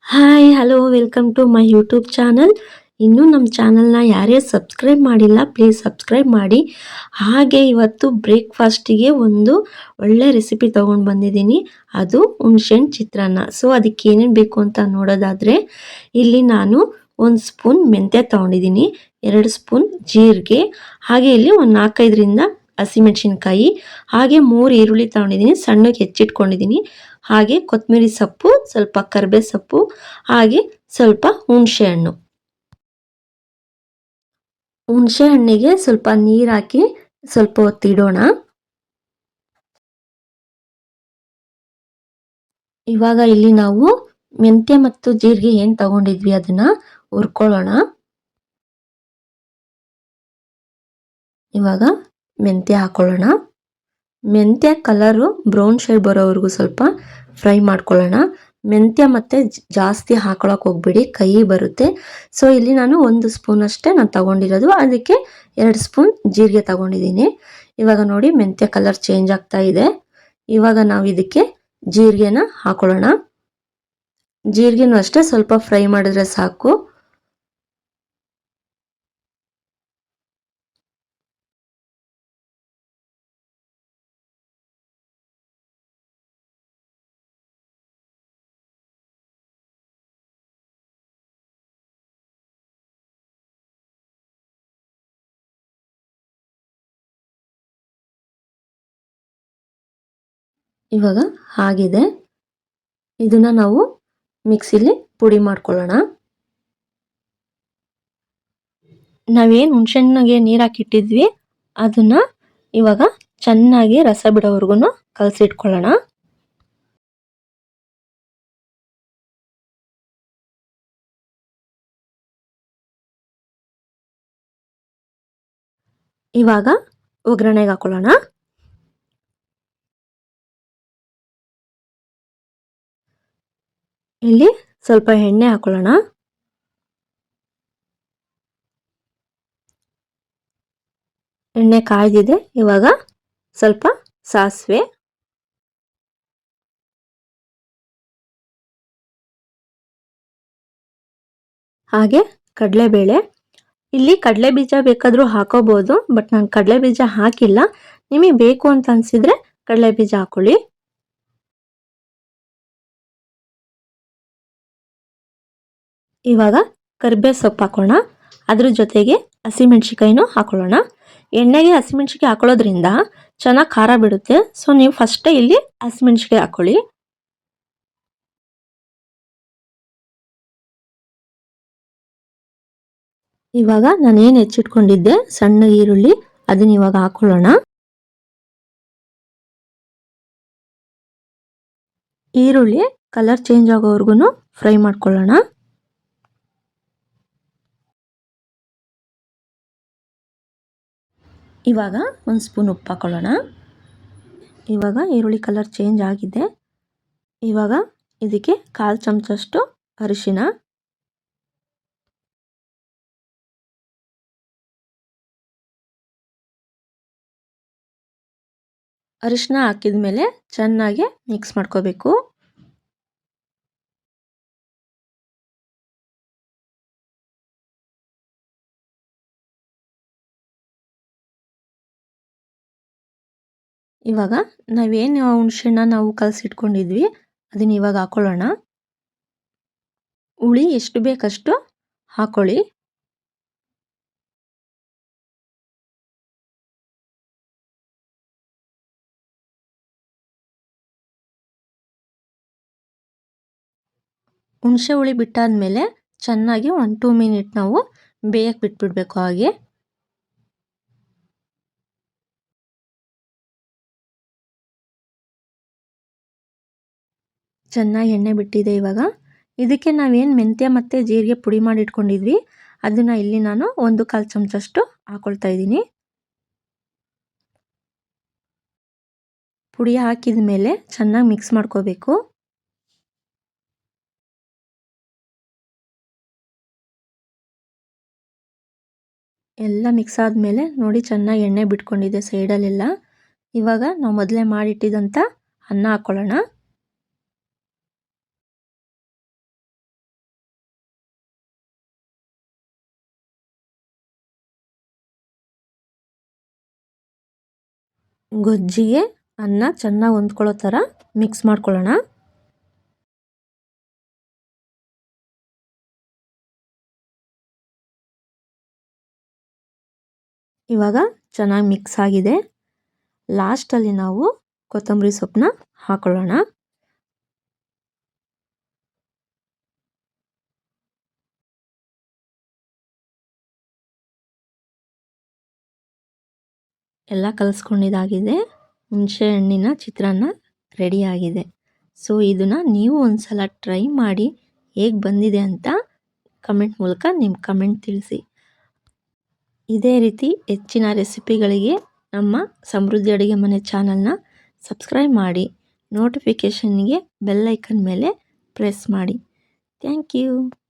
Hi hello welcome to my YouTube channel. ಇನ್ನೂ ನಮ್ಮ ಚಾನಲ್ನ ಯಾರ್ಯಾರು ಸಬ್ಸ್ಕ್ರೈಬ್ ಮಾಡಿಲ್ಲ ಪ್ಲೀಸ್ ಸಬ್ಸ್ಕ್ರೈಬ್ ಮಾಡಿ. ಹಾಗೆ ಇವತ್ತು ಬ್ರೇಕ್ಫಾಸ್ಟಿಗೆ ಒಂದು ಒಳ್ಳೆ ರೆಸಿಪಿ ತೊಗೊಂಡು ಬಂದಿದ್ದೀನಿ, ಅದು ಹುಣ್ಸೆಹಣ್ಣು ಚಿತ್ರಾನ್ನ. ಸೊ ಅದಕ್ಕೆ ಏನೇನು ಬೇಕು ಅಂತ ನೋಡೋದಾದರೆ, ಇಲ್ಲಿ ನಾನು 1 ಸ್ಪೂನ್ ಮೆಂತ್ಯ ತೊಗೊಂಡಿದ್ದೀನಿ, 2 ಸ್ಪೂನ್ ಜೀರಿಗೆ, ಹಾಗೆ ಇಲ್ಲಿ ಒಂದು 4-5ರಿಂದ ಹಸಿಮೆಣಸಿನ್ಕಾಯಿ, ಹಾಗೆ 3 ಈರುಳ್ಳಿ ತೊಗೊಂಡಿದ್ದೀನಿ, ಸಣ್ಣಗೆ ಹೆಚ್ಚಿಟ್ಕೊಂಡಿದ್ದೀನಿ, ಹಾಗೆ ಕೊತ್ತಂಬರಿ ಸೊಪ್ಪು, ಸ್ವಲ್ಪ ಕರಿಬೇವು ಸೊಪ್ಪು, ಹಾಗೆ ಸ್ವಲ್ಪ ಹುಣಸೆ ಹಣ್ಣು. ಹುಣಸೆ ಹಣ್ಣಿಗೆ ಸ್ವಲ್ಪ ನೀರು ಹಾಕಿ ಸ್ವಲ್ಪ ಹೊತ್ತಿಡೋಣ. ಇವಾಗ ಇಲ್ಲಿ ನಾವು ಮೆಂತ್ಯ ಮತ್ತು ಜೀರಿಗೆ ಏನು ತಗೊಂಡಿದ್ವಿ ಅದನ್ನ ಹುರ್ಕೊಳ್ಳೋಣ. ಇವಾಗ ಮೆಂತ್ಯ ಹಾಕೊಳ್ಳೋಣ. ಮೆಂತ್ಯ ಕಲರು ಬ್ರೌನ್ ಶೇಡ್ ಬರೋವರೆಗೂ ಸ್ವಲ್ಪ ಫ್ರೈ ಮಾಡ್ಕೊಳ್ಳೋಣ. ಮೆಂತ್ಯ ಮತ್ತೆ ಜಾಸ್ತಿ ಹಾಕೊಳಕ್ಕೆ ಹೋಗ್ಬೇಡಿ, ಕೈ ಬರುತ್ತೆ. ಸೊ ಇಲ್ಲಿ ನಾನು 1 ಸ್ಪೂನ್ ಅಷ್ಟೇ ನಾನು ತಗೊಂಡಿರೋದು, ಅದಕ್ಕೆ 2 ಸ್ಪೂನ್ ಜೀರಿಗೆ ತಗೊಂಡಿದ್ದೀನಿ. ಇವಾಗ ನೋಡಿ ಮೆಂತ್ಯ ಕಲರ್ ಚೇಂಜ್ ಆಗ್ತಾ ಇದೆ. ಇವಾಗ ನಾವು ಇದಕ್ಕೆ ಜೀರಿಗೆನ ಹಾಕೊಳ್ಳೋಣ. ಜೀರಿಗೆನೂ ಅಷ್ಟೇ ಸ್ವಲ್ಪ ಫ್ರೈ ಮಾಡಿದ್ರೆ ಸಾಕು. ಇವಾಗ ಆಗಿದೆ, ಇದನ್ನ ನಾವು ಮಿಕ್ಸಿಲಿ ಪುಡಿ ಮಾಡ್ಕೊಳ್ಳೋಣ. ನಾವೇನು ಹುಣಸೆಹಣ್ಣಿಗೆ ನೀರು ಹಾಕಿಟ್ಟಿದ್ವಿ ಅದನ್ನ ಇವಾಗ ಚೆನ್ನಾಗಿ ರಸ ಬಿಡೋವರೆಗೂ ಕಲಸಿಟ್ಕೊಳ್ಳೋಣ. ಇವಾಗ ಒಗ್ಗರಣೆಗೆ ಹಾಕೊಳ್ಳೋಣ. ಇಲ್ಲಿ ಸ್ವಲ್ಪ ಎಣ್ಣೆ ಹಾಕೊಳ್ಳೋಣ. ಎಣ್ಣೆ ಕಾಯ್ದಿದೆ. ಇವಾಗ ಸ್ವಲ್ಪ ಸಾಸಿವೆ, ಹಾಗೆ ಕಡಲೆಬೇಳೆ. ಇಲ್ಲಿ ಕಡಲೆ ಬೀಜ ಬೇಕಾದರೂ ಹಾಕೋಬಹುದು, ಬಟ್ ನಾನು ಕಡಲೆ ಬೀಜ ಹಾಕಿಲ್ಲ. ನಿಮಗೆ ಬೇಕು ಅಂತ ಅನ್ಸಿದ್ರೆ ಕಡಲೆ ಬೀಜ ಹಾಕೊಳ್ಳಿ. ಇವಾಗ ಕರಿಬೇವು ಸೊಪ್ಪು ಹಾಕೋಣ. ಅದ್ರ ಜೊತೆಗೆ ಹಸಿಮೆಣ್ಸಿಕಾಯಿನೂ ಹಾಕೊಳ್ಳೋಣ. ಎಣ್ಣೆಗೆ ಹಸಿಮೆಣ್ಸಿಕಾಯಿ ಹಾಕೊಳ್ಳೋದ್ರಿಂದ ಚೆನ್ನಾಗಿ ಖಾರ ಬಿಡುತ್ತೆ. ಸೊ ನೀವು ಫಸ್ಟೇ ಇಲ್ಲಿ ಹಸಿಮೆಣ್ಸಿಕಾಯಿ ಹಾಕೊಳ್ಳಿ. ಇವಾಗ ನಾನು ಏನು ಹೆಚ್ಚಿಟ್ಕೊಂಡಿದ್ದೆ ಸಣ್ಣ ಈರುಳ್ಳಿ, ಅದನ್ನ ಇವಾಗ ಹಾಕೊಳ್ಳೋಣ. ಈರುಳ್ಳಿ ಕಲರ್ ಚೇಂಜ್ ಆಗೋವರೆಗೂ ಫ್ರೈ ಮಾಡ್ಕೊಳ್ಳೋಣ. ಇವಾಗ 1 ಸ್ಪೂನ್ ಉಪ್ಪು ಹಾಕೊಳ್ಳೋಣ. ಇವಾಗ ಈರುಳ್ಳಿ ಕಲರ್ ಚೇಂಜ್ ಆಗಿದೆ. ಇವಾಗ ಇದಕ್ಕೆ 1/4 ಚಮಚಷ್ಟು ಅರಿಶಿನ, ಅರಿಶಿನ ಹಾಕಿದ ಮೇಲೆ ಚೆನ್ನಾಗಿ ಮಿಕ್ಸ್ ಮಾಡ್ಕೋಬೇಕು. ಇವಾಗ ನಾವೇನು ಹುಣಸೆಹಣ್ಣ ನಾವು ಕಲಸಿಟ್ಕೊಂಡಿದ್ವಿ ಅದನ್ನ ಇವಾಗ ಹಾಕೊಳ್ಳೋಣ. ಹುಳಿ ಎಷ್ಟು ಬೇಕಷ್ಟು ಹಾಕೊಳ್ಳಿ. ಹುಣಸೆ ಹುಳಿ ಬಿಟ್ಟಾದ್ಮೇಲೆ ಚೆನ್ನಾಗಿ 1-2 ಮಿನಿಟ್ ನಾವು ಬೇಯಕ್ಕೆ ಬಿಟ್ಬಿಡ್ಬೇಕು. ಹಾಗೆ ಚೆನ್ನಾಗಿ ಎಣ್ಣೆ ಬಿಟ್ಟಿದೆ. ಇವಾಗ ಇದಕ್ಕೆ ನಾವೇನು ಮೆಂತ್ಯ ಮತ್ತು ಜೀರಿಗೆ ಪುಡಿ ಮಾಡಿ ಇಟ್ಕೊಂಡಿದ್ವಿ ಅದನ್ನು ಇಲ್ಲಿ ನಾನು 1/4 ಚಮಚಷ್ಟು ಹಾಕೊಳ್ತಾ ಇದ್ದೀನಿ. ಪುಡಿ ಹಾಕಿದ ಮೇಲೆ ಚೆನ್ನಾಗಿ ಮಿಕ್ಸ್ ಮಾಡ್ಕೋಬೇಕು. ಎಲ್ಲ ಮಿಕ್ಸ್ ಆದಮೇಲೆ ನೋಡಿ ಚೆನ್ನಾಗಿ ಎಣ್ಣೆ ಬಿಟ್ಕೊಂಡಿದೆ ಸೈಡಲ್ಲೆಲ್ಲ. ಇವಾಗ ನಾವು ಮೊದಲೇ ಮಾಡಿಟ್ಟಿದ್ದಂಥ ಅನ್ನ ಹಾಕ್ಕೊಳ್ಳೋಣ. ಗೊಜ್ಜಿಗೆ ಅನ್ನ ಚೆನ್ನಾಗಿ ಹೊಂದ್ಕೊಳ್ಳೋ ಥರ ಮಿಕ್ಸ್ ಮಾಡ್ಕೊಳ್ಳೋಣ. ಇವಾಗ ಚೆನ್ನಾಗಿ ಮಿಕ್ಸ್ ಆಗಿದೆ. ಲಾಸ್ಟಲ್ಲಿ ನಾವು ಕೊತ್ತಂಬರಿ ಸೊಪ್ಪನ್ನ ಹಾಕೊಳ್ಳೋಣ. ಎಲ್ಲ ಕಲಿಸ್ಕೊಂಡಿದ್ದಾಗಿದೆ. ಹುಣಸೆ ಹಣ್ಣಿನ ಚಿತ್ರಾನ್ನ ರೆಡಿಯಾಗಿದೆ. ಸೊ ಇದನ್ನು ನೀವು ಒಂದ್ಸಲ ಟ್ರೈ ಮಾಡಿ ಹೇಗೆ ಬಂದಿದೆ ಅಂತ ಕಮೆಂಟ್ ಮೂಲಕ ನಿಮ್ಮ ಕಮೆಂಟ್ ತಿಳಿಸಿ. ಇದೇ ರೀತಿ ಹೆಚ್ಚಿನ ರೆಸಿಪಿಗಳಿಗೆ ನಮ್ಮ ಸಮೃದ್ಧಿ ಅಡುಗೆ ಮನೆ ಚಾನಲ್ನ ಸಬ್ಸ್ಕ್ರೈಬ್ ಮಾಡಿ, ನೋಟಿಫಿಕೇಷನ್ಗೆ ಬೆಲ್ ಐಕನ್ ಮೇಲೆ ಪ್ರೆಸ್ ಮಾಡಿ. Thank you.